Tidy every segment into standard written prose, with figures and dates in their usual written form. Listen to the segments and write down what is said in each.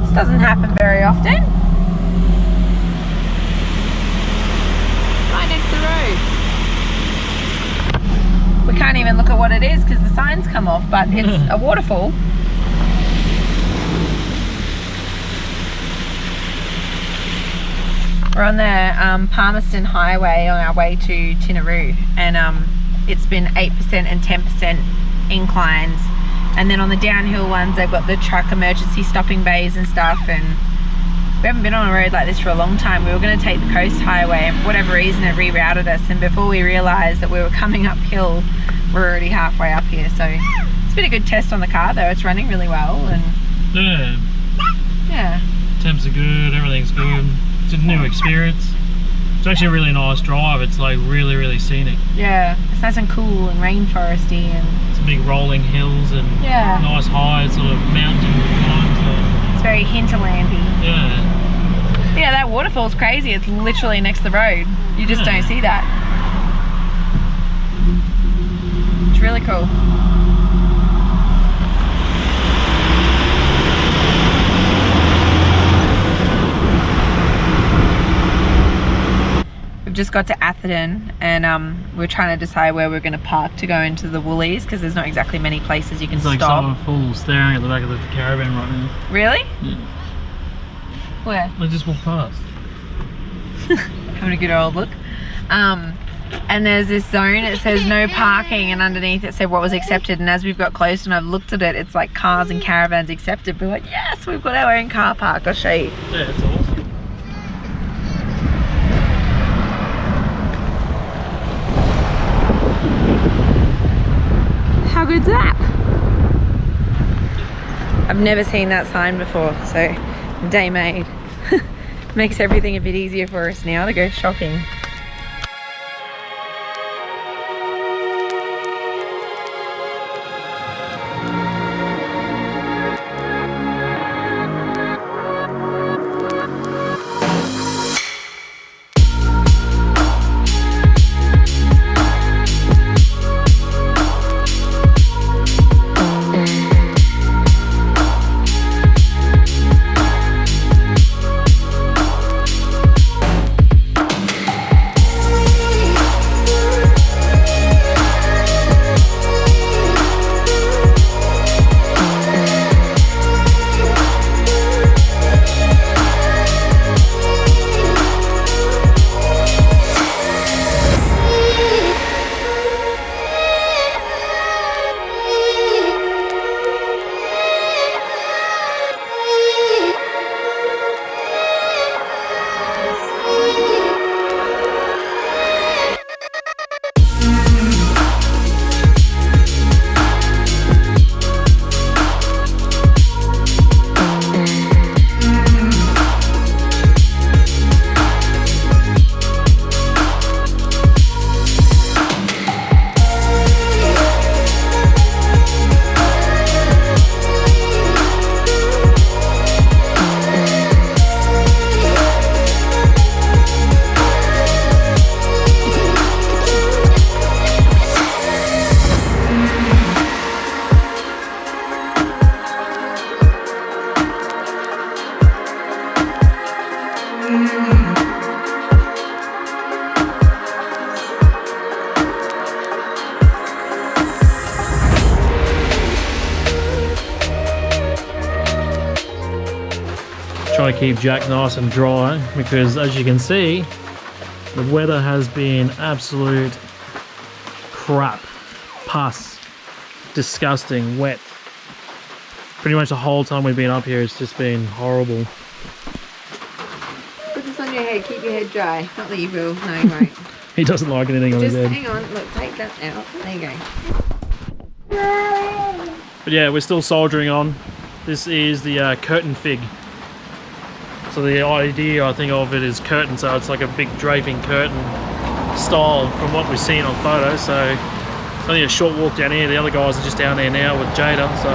This doesn't happen very often. Right next to the road. We can't even look at what it is because the signs come off, but it's a waterfall. We're on the Palmerston Highway on our way to Tinaroo, and it's been 8% and 10% inclines, and then on the downhill ones they've got the truck emergency stopping bays and stuff, and we haven't been on a road like this for a long time. We were going to take the coast highway, and for whatever reason it rerouted us, and before we realised that we were coming uphill, we're already halfway up here. So it's been a good test on the car though. It's running really well, and yeah, temps are good, everything's good. It's a new experience. It's actually a really nice drive. It's like really scenic. Yeah, it's nice and cool and rainforesty, and it's big rolling hills and nice high sort of mountain climbs. It's very hinterlandy. Yeah. Yeah, that waterfall's crazy. It's literally next to the road. You just don't see that. It's really cool. We've just got to Atherton, and we're trying to decide where we're going to park to go into the Woolies, because there's not exactly many places you can stop. It's like someone full staring at the back of the caravan right now. Really? Yeah. Where? They just walked past. Having a good old look. And there's this zone, it says no parking, and underneath it said what was accepted, and as we've got close and I've looked at it, it's like cars and caravans accepted. We're like, yes, we've got our own car park. I'll show you. Yeah, it's awesome. How good's that? I've never seen that sign before, so day made. Makes everything a bit easier for us now to go shopping. Try to keep Jack nice and dry, because as you can see, the weather has been absolute crap, pus, disgusting, wet. Pretty much the whole time we've been up here, it's just been horrible. Put this on your head, keep your head dry. Not that you will, no you won't. He doesn't like anything on his head. Just hang on, look, take that out. There you go. But yeah, we're still soldiering on. This is the curtain fig. So the idea, I think, of it is curtain, so it's like a big draping curtain style from what we've seen on photos. So it's only a short walk down here. The other guys are just down there now with Jada, so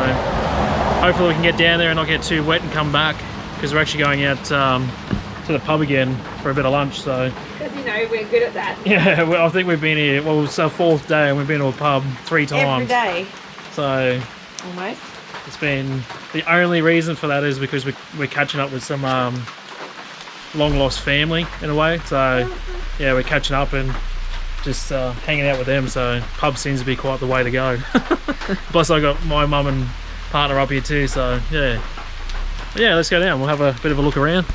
hopefully we can get down there and not get too wet and come back, because we're actually going out to the pub again for a bit of lunch. So because you know we're good at that. Yeah, well, I think we've been here, well, it's our 4th day and we've been to a pub 3 times. Every day. So Almost. It's been, the only reason for that is because we're catching up with some long lost family in a way. So yeah, we're catching up and just hanging out with them. So pub seems to be quite the way to go. Plus I got my mum and partner up here too. So yeah, but yeah, let's go down. We'll have a bit of a look around.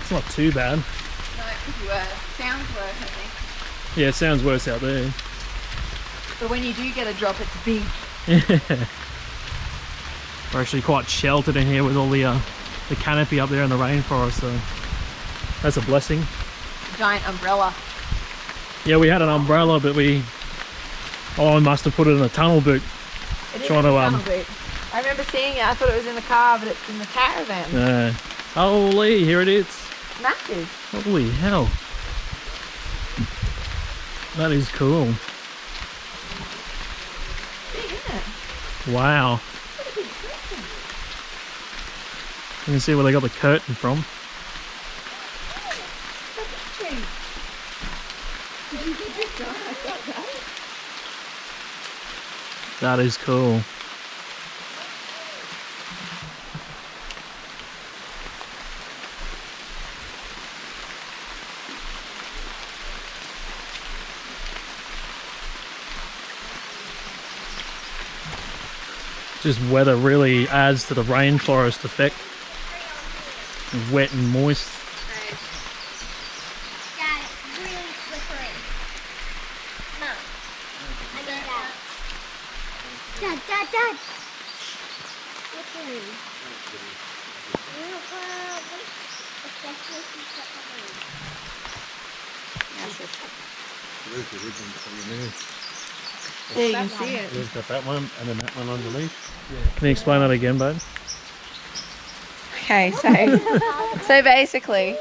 It's not too bad. No, it could be worse. It sounds worse, I think. Yeah, it sounds worse out there. But when you do get a drop, it's big. Yeah. We're actually quite sheltered in here with all the canopy up there in the rainforest, so that's a blessing. Giant umbrella. Yeah, we had an umbrella, but I must have put it in a tunnel boot. It is Trying in to, the tunnel boot. I remember seeing it. I thought it was in the car, but it's in the caravan. Holy, here it is. Massive. Holy hell. That is cool. Big, isn't it? Wow. You can see where they got the curtain from. That is cool. Just weather really adds to the rainforest effect. Wet and moist. Dad, it's really slippery. Mom, I need that. Dad. Slippery. Especially if you put the rain. Yeah, you can see it. You've got that one and then that one underneath. Can you explain that again, babe? Okay, so basically,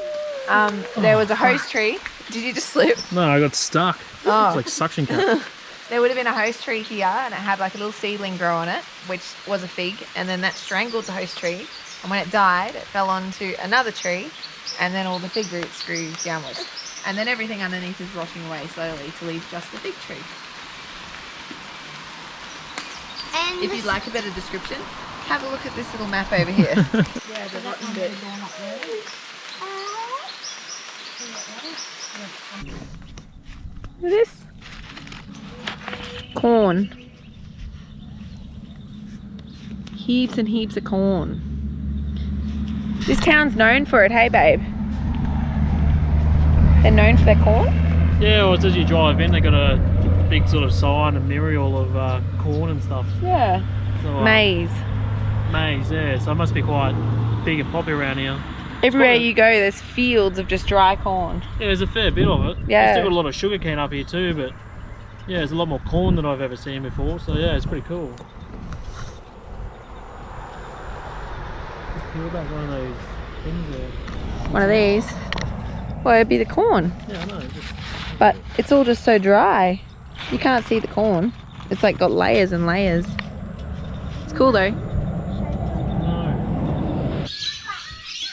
there was a host tree. Did you just slip? No, I got stuck. Oh. It's like suction cup. There would have been a host tree here, and it had like a little seedling grow on it, which was a fig, and then that strangled the host tree. And when it died, it fell onto another tree, and then all the fig roots grew downwards. And then everything underneath is rotting away slowly to leave just the fig tree. And If you'd like a better description, have a look at this little map over here. Yeah, the rotten bit. Look at this. Corn. Heaps and heaps of corn. This town's known for it, hey babe? They're known for their corn? Yeah, well, it's as you drive in, they got a big sort of sign, a mural of corn and stuff. Yeah. So, Maize. maize, yeah. So it must be quite big and popular around here. Everywhere you go, there's fields of just dry corn. Yeah, there's a fair bit of it. Yeah. There's still got a lot of sugarcane up here too, but yeah, there's a lot more corn than I've ever seen before. So yeah, it's pretty cool. Just peel back one of those things there. One of these. Well, it'd be the corn. Yeah, I know. Just... But it's all just so dry. You can't see the corn. It's like got layers and layers. It's cool though. No.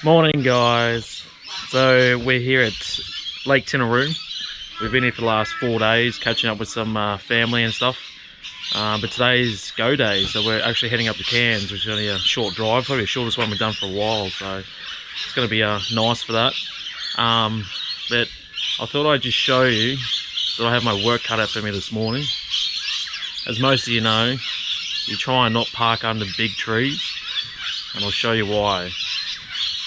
Morning, guys. So we're here at Lake Tinaroo. We've been here for the last 4 days, catching up with some family and stuff. But today's go day, so we're actually heading up to Cairns, which is only a short drive, probably the shortest one we've done for a while. So it's going to be nice for that. But I thought I'd just show you that I have my work cut out for me this morning. As most of you know, you try and not park under big trees, and I'll show you why.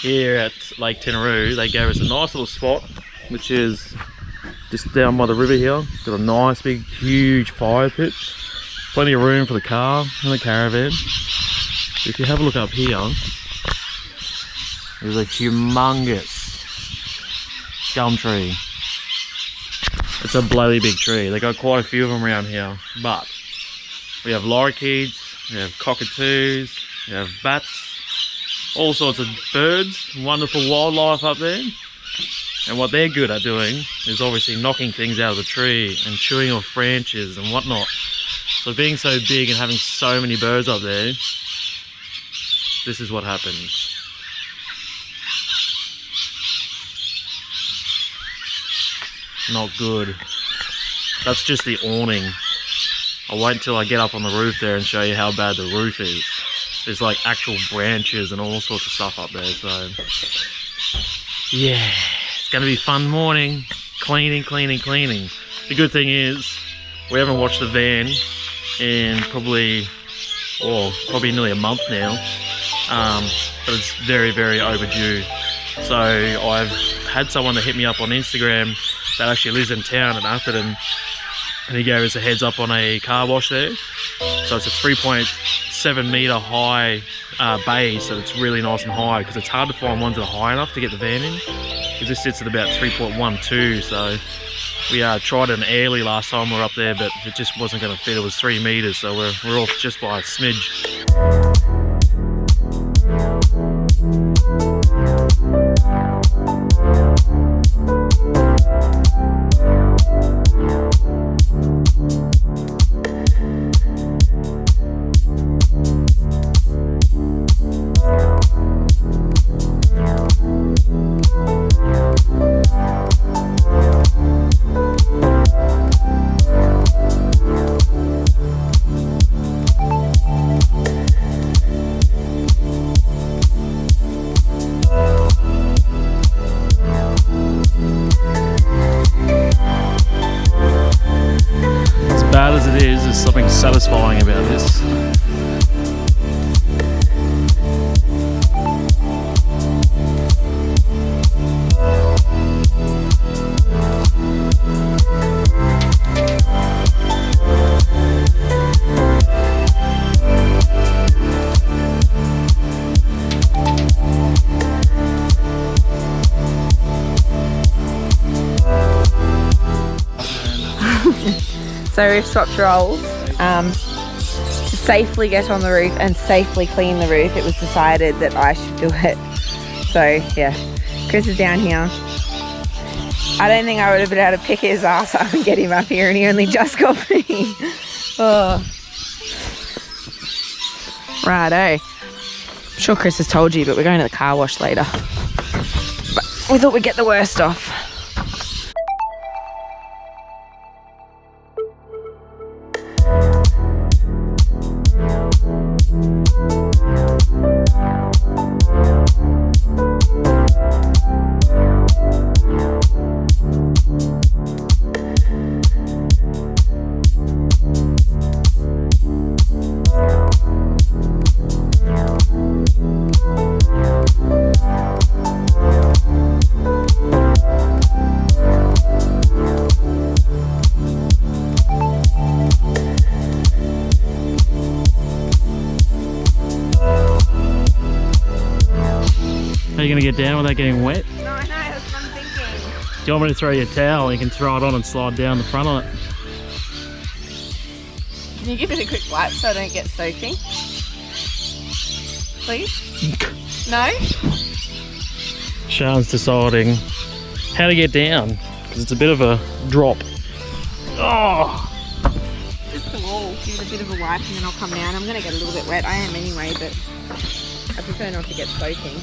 Here at Lake Tinaroo, they gave us a nice little spot, which is just down by the river here. Got a nice big huge fire pit, plenty of room for the car and the caravan. If you have a look up here, there's a humongous gum tree. It's a bloody big tree. They got quite a few of them around here, but we have lorikeets, we have cockatoos, we have bats, all sorts of birds, wonderful wildlife up there. And what they're good at doing is obviously knocking things out of the tree and chewing off branches and whatnot. So being so big and having so many birds up there, this is what happens. not good. That's just the awning. I'll wait until I get up on the roof there and show you how bad the roof is. There's like actual branches and all sorts of stuff up there, so yeah, it's gonna be a fun morning. Cleaning. The good thing is we haven't washed the van in probably nearly a month now, but it's very, very overdue. So I've had someone that hit me up on Instagram that actually lives in town in Atherton, and he gave us a heads up on a car wash there. So it's a 3.7 metre high bay, so it's really nice and high, because it's hard to find ones that are high enough to get the van in, because this sits at about 3.12. So we tried an airly last time we were up there, but it just wasn't going to fit. It was 3 metres, so we're off just by a smidge. There's something satisfying about this. So we've swapped roles to safely get on the roof and safely clean the roof. It was decided that I should do it. So yeah, Chris is down here. I don't think I would have been able to pick his ass up and get him up here, and he only just got me. Oh. Righto. I'm sure Chris has told you, but we're going to the car wash later. But we thought we'd get the worst off. Are you going to get down without getting wet? No, I know, that's what I'm thinking. Do you want me to throw you a towel? You can throw it on and slide down the front on it. Can you give it a quick wipe so I don't get soaking? Please? No? Sian's deciding how to get down, because it's a bit of a drop. Oh! Just the wall. Give it a bit of a wipe and then I'll come down. I'm going to get a little bit wet. I am anyway, but I prefer not to get soaking.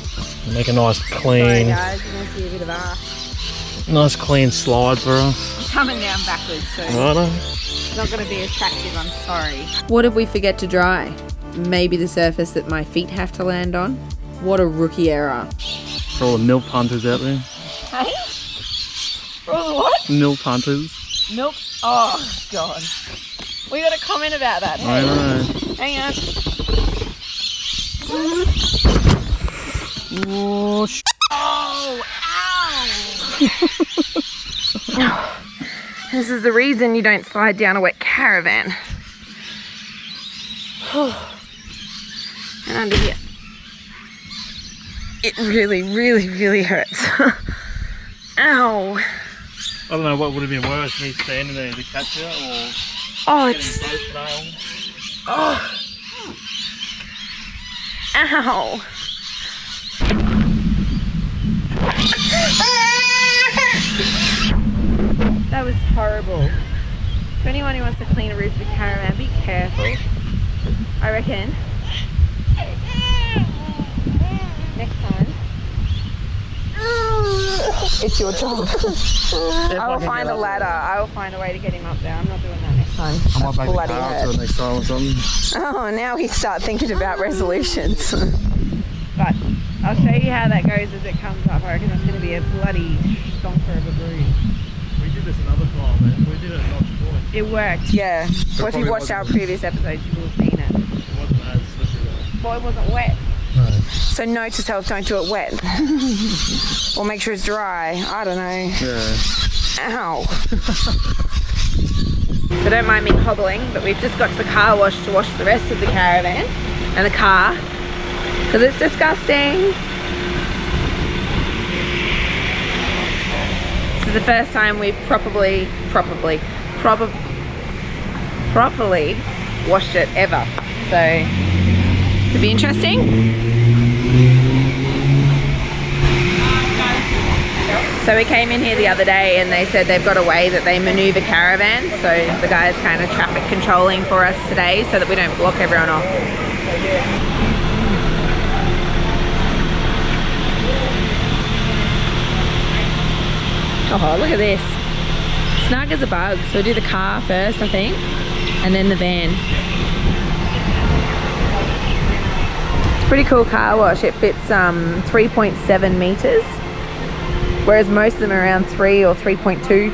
Make a nice clean... Sorry guys, you're going to see a bit of ass. Nice clean slide for us. I'm coming down backwards, so Righto. it's not going to be attractive, I'm sorry. What did we forget to dry? Maybe the surface that my feet have to land on? What a rookie error. For all the milk hunters out there. Hey? For all the what? Milk hunters. Milk? Oh, God. We got a comment about that. I know. Hang on. Oh, Oh, ow! This is the reason you don't slide down a wet caravan. And under here. It really, really, really hurts. Ow! I don't know what would have been worse, me standing there to catch you or Oh, getting it's... both nailed. Oh! Ow! That was horrible. To anyone who wants to clean a roof with a caravan, be careful. I reckon next time It's your job. I will find a ladder. I will find a way to get him up there. I'm not doing that next time. I might That's make bloody a car hurt. to next time or something. Oh, now we start thinking about resolutions. But I'll show you how that goes as it comes up. I reckon that's going to be a bloody stonker of a bruise. We did this another time, man. We did it at Notch Point. It worked, yeah. Well, if you probably watched our wasn't- previous episodes, you will have seen it. It wasn't as slippery though. Well, it wasn't wet. No. So note to self, don't do it wet. Or make sure it's dry. I don't know. Yeah. Ow. So don't mind me hobbling, but we've just got to the car wash to wash the rest of the caravan and the car because it's disgusting. This is the first time we've properly washed it ever. So could be interesting. So we came in here the other day and they said they've got a way that they maneuver caravans. So the guy's kind of traffic controlling for us today so that we don't block everyone off. Oh, look at this. Snug as a bug. So we'll do the car first, I think, and then the van. It's a pretty cool car wash. It fits 3.7 meters. Whereas most of them are around 3 or 3.2.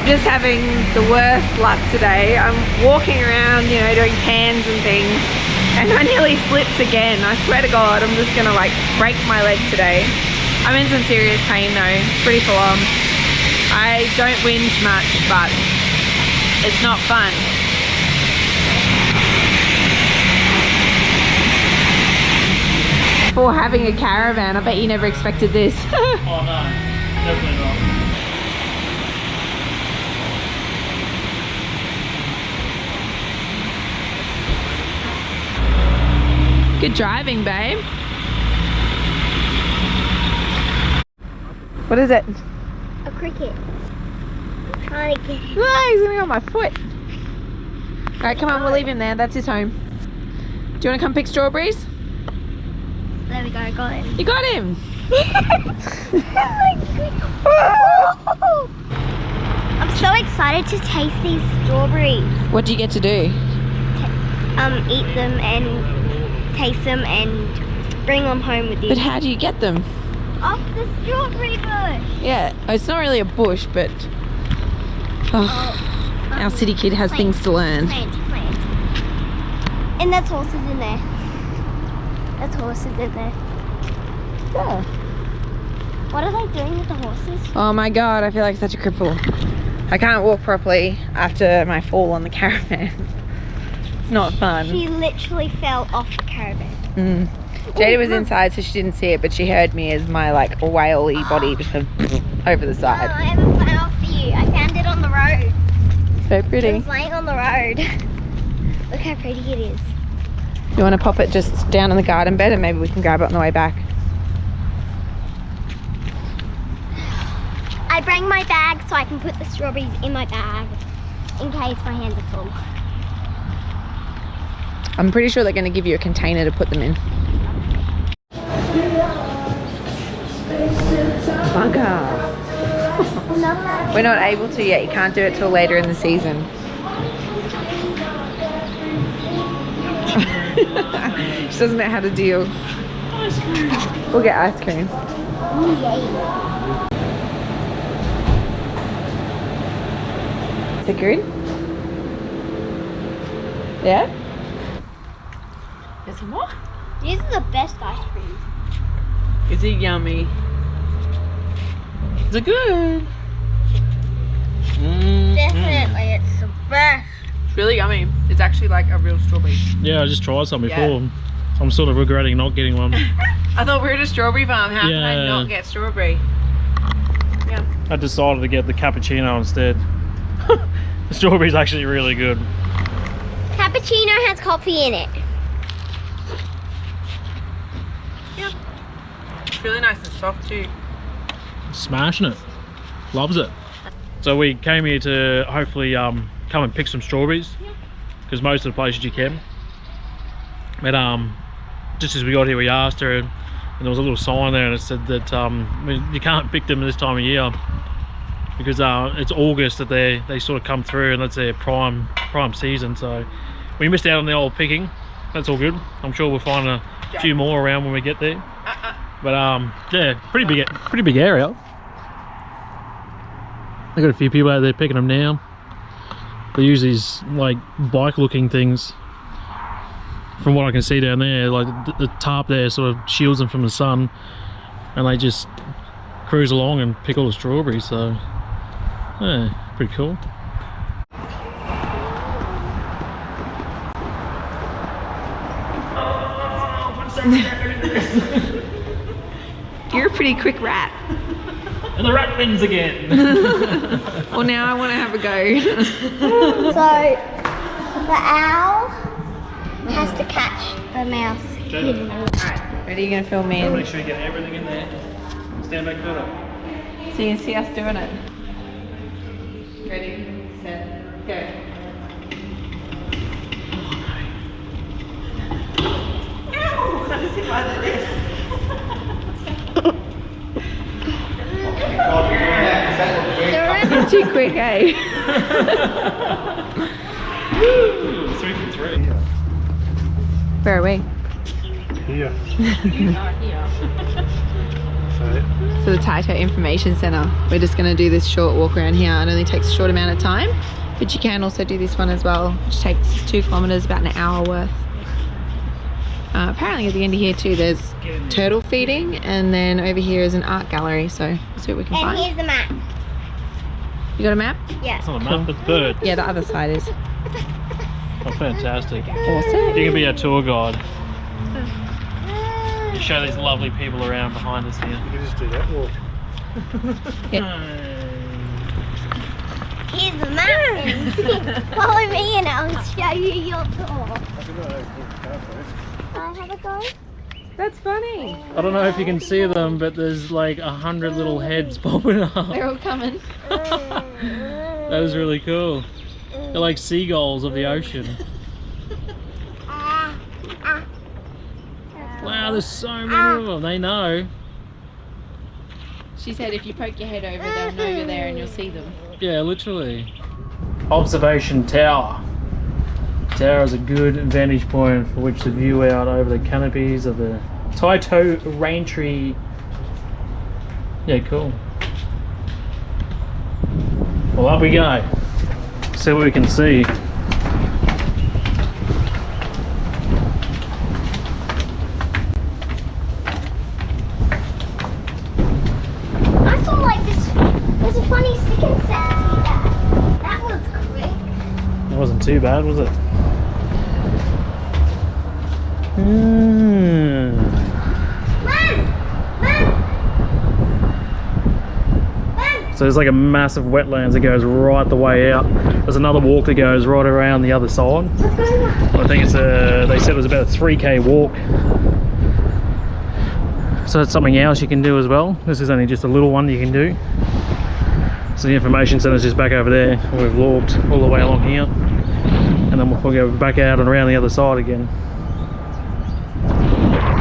Just having the worst luck today. I'm walking around, you know, doing pans and things, and I nearly slipped again. I swear to God, I'm just gonna like break my leg today. I'm in some serious pain though. It's pretty full on. I don't whinge much, but it's not fun. For having a caravan, I bet you never expected this. Oh no, definitely not. Good driving, babe. What is it? A cricket. I'm trying to get it. Oh, he's gonna go on my foot. Alright, come on, we'll leave him there. That's his home. Do you want to come pick strawberries? There we go, got him. You got him! I'm so excited to taste these strawberries. What do you get to do? Eat them and taste them and bring them home with you. But how do you get them? Off the strawberry bush. Yeah, it's not really a bush, but our city kid has things to learn. Plant. And there's horses in there. There's horses in there. Yeah. What are they doing with the horses? Oh my God, I feel like such a cripple. I can't walk properly after my fall on the caravan. It's not fun. She literally fell off the caravan. Jada was inside, so she didn't see it, but she heard me as my like whaley body just went over the side. I have a flower for you. I found it on the road. So It pretty. was laying on the road. Look how pretty it is. You want to pop it just down in the garden bed and maybe we can grab it on the way back? I bring my bag so I can put the strawberries in my bag in case my hands are full. I'm pretty sure they're going to give you a container to put them in. Bugger. We're not able to yet. You can't do it till later in the season. She doesn't know how to deal. We'll get ice cream. Is it good? Yeah? There's some more? These are the best ice cream. Is it yummy? Is it good? Definitely, it's the best. It's really yummy. It's actually like a real strawberry. Yeah, I just tried some Yeah. before. I'm sort of regretting not getting one. I thought we were at a strawberry farm. How can I Yeah. not get strawberry? Yeah. I decided to get the cappuccino instead. The strawberry's actually really good. Cappuccino has coffee in it. It's really nice and soft too. Smashing it. Loves it. So we came here to hopefully come and pick some strawberries because most of the places you can. But just as we got here, we asked her, and there was a little sign there, and it said that you can't pick them this time of year because it's August that they sort of come through, and that's their prime season. So we missed out on the old picking. That's all good. I'm sure we'll find a few more around when we get there. But yeah, pretty big area. I got a few people out there picking them now. They use these like bike looking things. From what I can see down there, like the tarp there sort of shields them from the sun, and they just cruise along and pick all the strawberries. So yeah, pretty cool. You're a pretty quick rat. And the rat wins again. Well, now I want to have a go. So the owl has to catch the mouse. Alright, ready? You gonna film me? Make sure you get everything in there. Stand back further. So you can see us doing it. Ready, set, go. Ow! I just hit my this. Too quick, eh? 3 for 3. Where are we? Here. So the TYTO Information Centre. We're just going to do this short walk around here. It only takes a short amount of time, but you can also do this one as well, which takes 2 kilometres, about an hour worth. Apparently at the end of here too there's turtle feeding, and then over here is an art gallery, so let's see what we can And find. here's the map. You got a map? Yeah. It's not a map, it's bird. Yeah, the other side is. Oh, fantastic. Awesome. You can be our tour guide. You show these lovely people around behind us here. You can just do that walk. Here's the map. Follow me and I'll show you your tour. Can I have a go? That's funny. I don't know if you can see them, but there's like 100 little heads popping up. They're all coming. That is really cool. They're like seagulls of the ocean. Wow, there's so many of them. They know. She said if you poke your head over, they'll know you're there and you'll see them. Yeah, literally. Observation tower. Tower is a good vantage point for which to view out over the canopies of the TYTO rain tree. Yeah, cool. Well, up we go. See what we can see. I saw like this. There's a funny sticking set to that. That was quick. It wasn't too bad, was it? So there's like a massive wetlands that goes right the way out. There's another walk that goes right around the other side. I think it's they said it was about a 3k walk. So that's something else you can do as well. This is only just a little one you can do. So the information centre is just back over there. We've walked all the way along here, and then we'll go back out and around the other side again.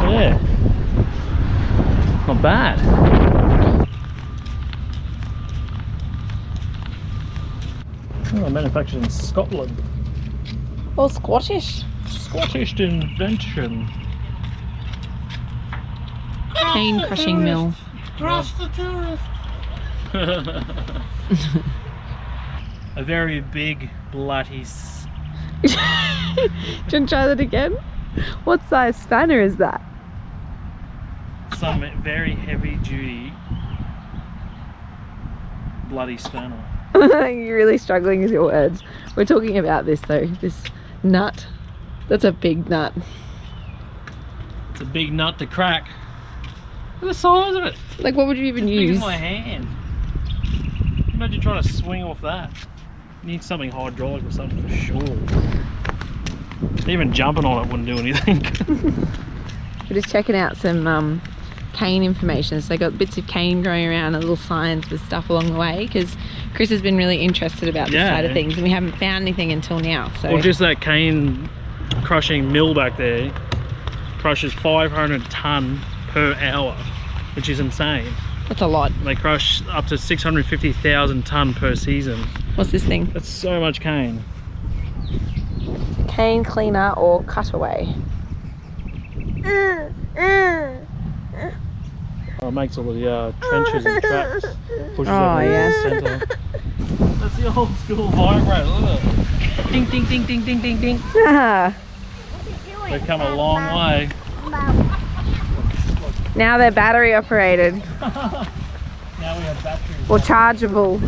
Yeah, not bad. Oh, manufactured in Scotland. All Scottish. Scottish invention. Cane crushing mill. Crush the tourist. A very big bloody. Do you want to try that again? What size spanner is that? Some very heavy duty bloody spanner. You're really struggling with your words. We're talking about this though, this nut. That's a big nut. It's a big nut to crack. Look at the size of it. Like, what would you even It's big use? as my hand. Imagine trying to swing off that. You need something hydraulic or something for sure. Even jumping on it wouldn't do anything. We're just checking out some cane information. So they got bits of cane growing around and little signs with stuff along the way, because Chris has been really interested about this side of things, and we haven't found anything until now. So Well, just that cane crushing mill back there crushes 500 tonne per hour, which is insane. That's a lot. They crush up to 650,000 tonne per season. What's this thing? That's so much cane. Cane cleaner or cutaway. Oh, it makes all the trenches and traps. Pushes Oh, everything yeah. in the centre. That's the old school vibrator, look at it. Ding, ding, ding, ding, ding, ding, ding. They've come a long way. Now they're battery operated Now we have batteries. or chargeable.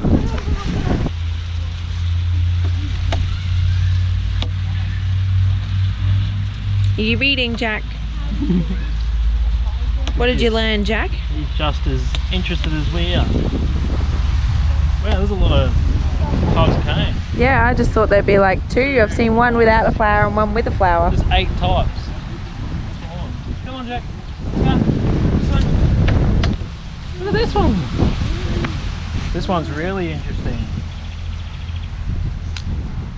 Are you reading, Jack? What did you learn, Jack? He's just as interested as we are. Wow, there's a lot of types of cane. Yeah, I just thought there'd be like two. I've seen one without a flower and one with a flower. There's 8 types. Come on, Jack. Come on. This one. Look at this one. This one's really interesting.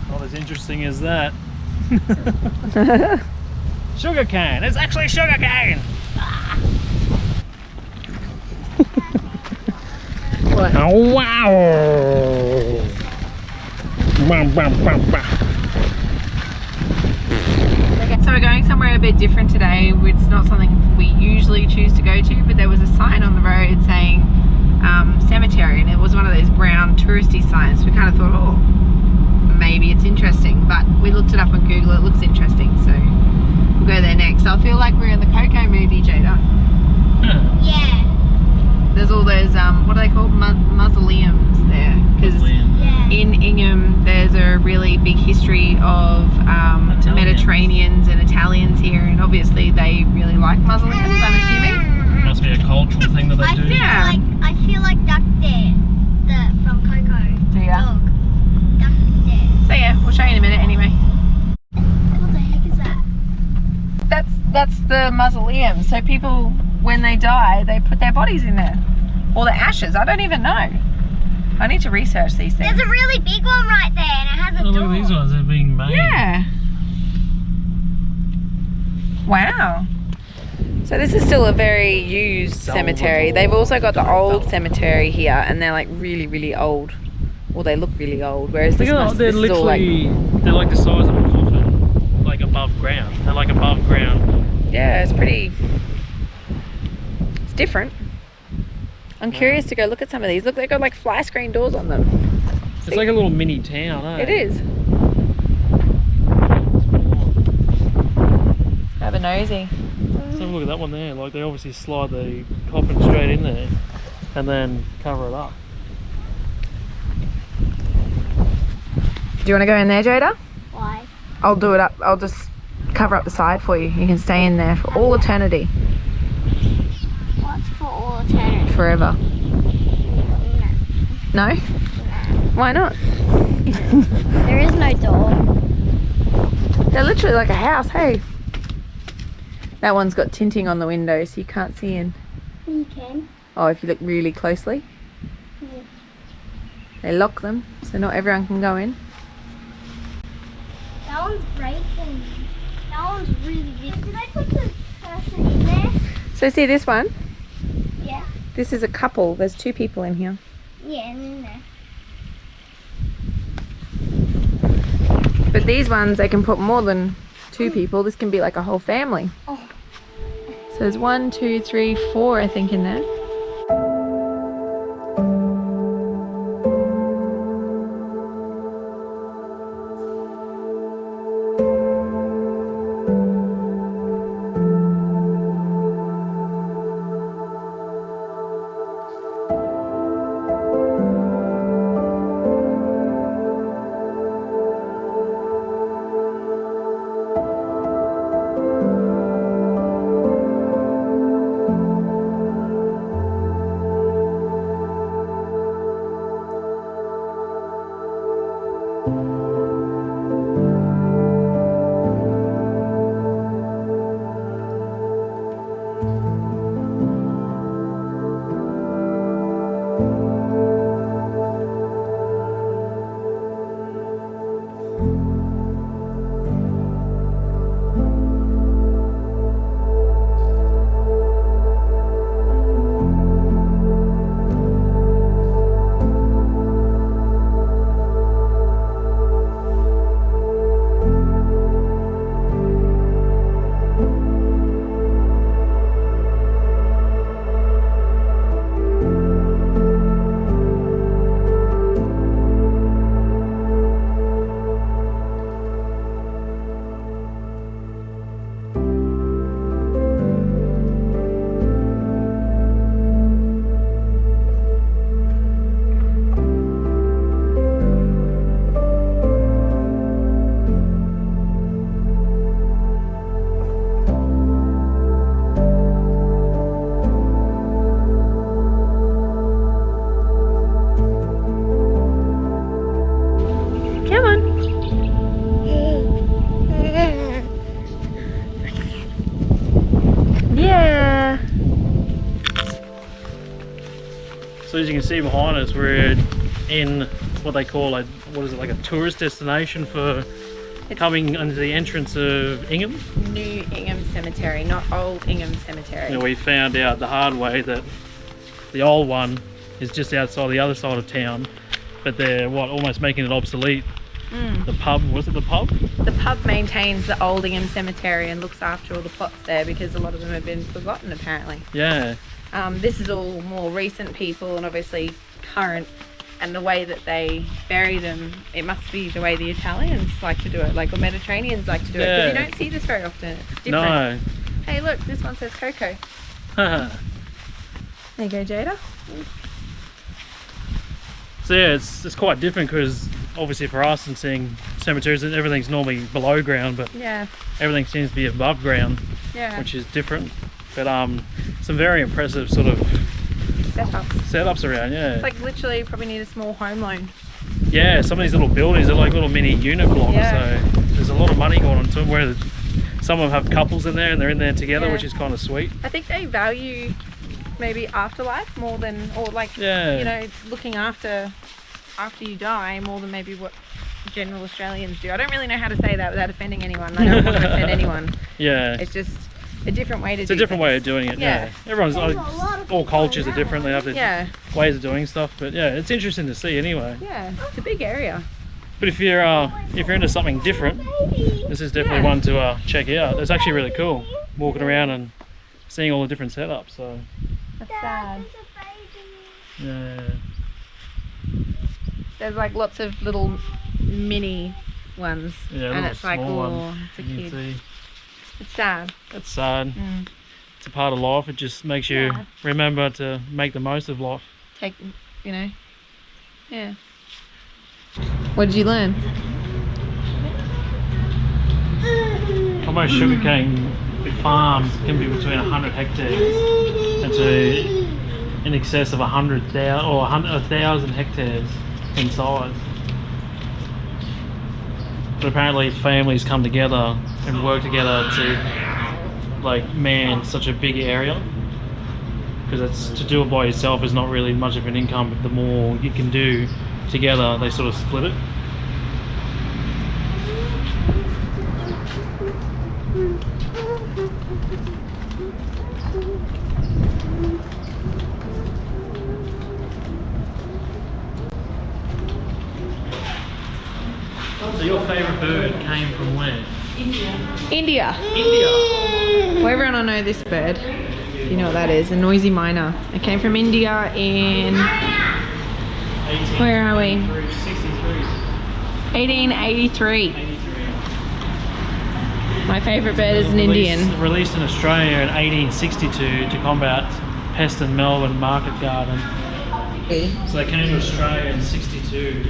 Not as interesting as that. Sugar cane. It's actually sugar cane. What? Oh, wow. Bam, bam, bam, bam. So we're going somewhere a bit different today. It's not something we usually choose to go to, but there was a sign on the road saying CEMETARY, and it was one of those brown touristy signs. We kind of thought, oh, maybe it's interesting, but we looked it up on Google. It looks interesting, so we'll go there next. I feel like we're in the Coco movie, Jada. Yeah. There's all those what are they called, mausoleums there, because Yeah. in Ingham there's a really big history of Mediterraneans and Italians here, and obviously they really like mausoleums, I'm assuming. Must be a cultural thing that they do. Yeah. I feel like Duck there, from Coco. So yeah. Dog. Duck there. So yeah, we'll show you in a minute anyway. What the heck is that? That's the mausoleum. So people, when they die, they put their bodies in there. Or the ashes, I don't even know. I need to research these things. There's a really big one right there, and it has a Oh, door. look at these ones, they're being made. Yeah. Wow. So this is still a very used cemetery. They've also got the old cemetery here, and they're like really, really old. Well, they look really old. Whereas this, Look at that, they're this is all like, literally, they're like the size of a coffin, like above ground. They're like above ground. yeah, it's pretty. It's different. I'm curious to go look at some of these. Look, they've got like fly screen doors on them. It's like a little mini town, eh? It is. Have a nosy. Let's have a look at that one there. Like they obviously slide the coffin straight in there and then cover it up. Do you want to go in there, Jada? Why? I'll do it up. I'll just cover up the side for you. You can stay in there for all eternity. What's for all eternity? Forever. No? Why not? There is no door. They're literally like a house, hey? That one's got tinting on the window so you can't see in. You can. Oh, if you look really closely. Yeah. They lock them so not everyone can go in. That one's breaking. That one's really big. Did I put the person in there? So see this one? Yeah. This is a couple. There's 2 people in here. Yeah, and in there. But these ones, they can put more than 2 people. This can be like a whole family. Oh. So there's 1, 2, 3, 4, I think, in there. So as you can see behind us, we're in what they call a, what is it, like a tourist destination for coming under the entrance of Ingham. New Ingham Cemetery, not old Ingham Cemetery. And we found out the hard way that the old one is just outside the other side of town, but they're almost making it obsolete. The pub, was it the pub? The pub maintains the old Ingham Cemetery and looks after all the plots there because a lot of them have been forgotten apparently. Yeah. This is all more recent people and obviously current, and the way that they bury them, it must be the way the Italians like to do it, like, or Mediterraneans like to do it, because you don't see this very often. It's different. No. Hey look, this one says Coco. There you go, Jada. So yeah, it's quite different because obviously for us and seeing cemeteries, everything's normally below ground, but Yeah, everything seems to be above ground, yeah. which is different. But some very impressive sort of setups around, yeah. It's like literally probably need a small home loan. Yeah, some of these little buildings are like little mini unit blocks, Yeah. so there's a lot of money going into them, where some of them have couples in there and they're in there together, Yeah. which is kind of sweet. I think they value maybe afterlife more than, or like, Yeah. you know, looking after you die more than maybe what general Australians do. I don't really know how to say that without offending anyone. I don't want to offend anyone. Yeah. It's just a different way to do It's a different way of things. doing it, Yeah. yeah. Everyone's, all cultures are different, they have their Yeah, ways of doing stuff, but yeah, it's interesting to see anyway. yeah. It's a big area. But if you're into something different, this is definitely Yeah. one to check out. It's actually really cool, walking around and seeing all the different setups, so That's sad. yeah. There's like lots of little mini ones, Yeah, and little it's like, small oh, ones. it's a You can kid. see. It's sad. That's sad. Mm. It's a part of life. It just makes you Yeah. remember to make the most of life. Take, you know, yeah. What did you learn? Most sugarcane farms can be between 100 hectares and to in excess of 100,000 or 1,000 hectares in size. But apparently families come together and work together to like man such a big area, because it's to do it by yourself is not really much of an income, but the more you can do together they sort of split it. So your favourite bird came from where? India. India. Well, everyone will know this bird. If you know what that is, a noisy miner. It came from India in, where are we? 1883. My favourite bird is an Indian. Released in Australia in 1862 to combat pest in Melbourne market garden. So they came to Australia in 62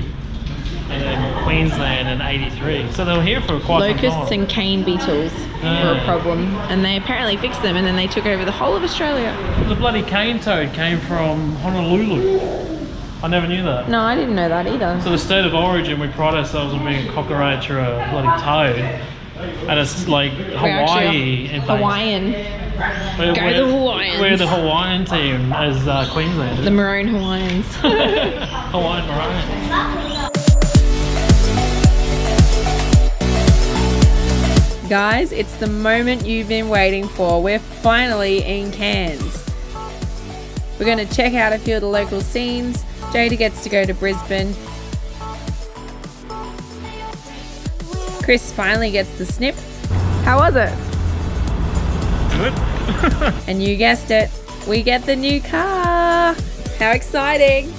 and then Queensland in 83. So they were here for quite some Locusts time. and cane beetles were a problem, and they apparently fixed them, and then they took over the whole of Australia. The bloody cane toad came from Honolulu. I never knew that. No, I didn't know that either. So the state of origin, we pride ourselves on being a cockroach or a bloody toad. And it's like Hawaii. And Hawaiian. We're the Hawaiians. We're the Hawaiian team as Queenslanders. The maroon Hawaiians. Hawaiian maroon. Guys, it's the moment you've been waiting for. We're finally in Cairns. We're going to check out a few of the local scenes. Jada gets to go to Brisbane. Chris finally gets the snip. How was it? Good. And you guessed it, we get the new car. How exciting.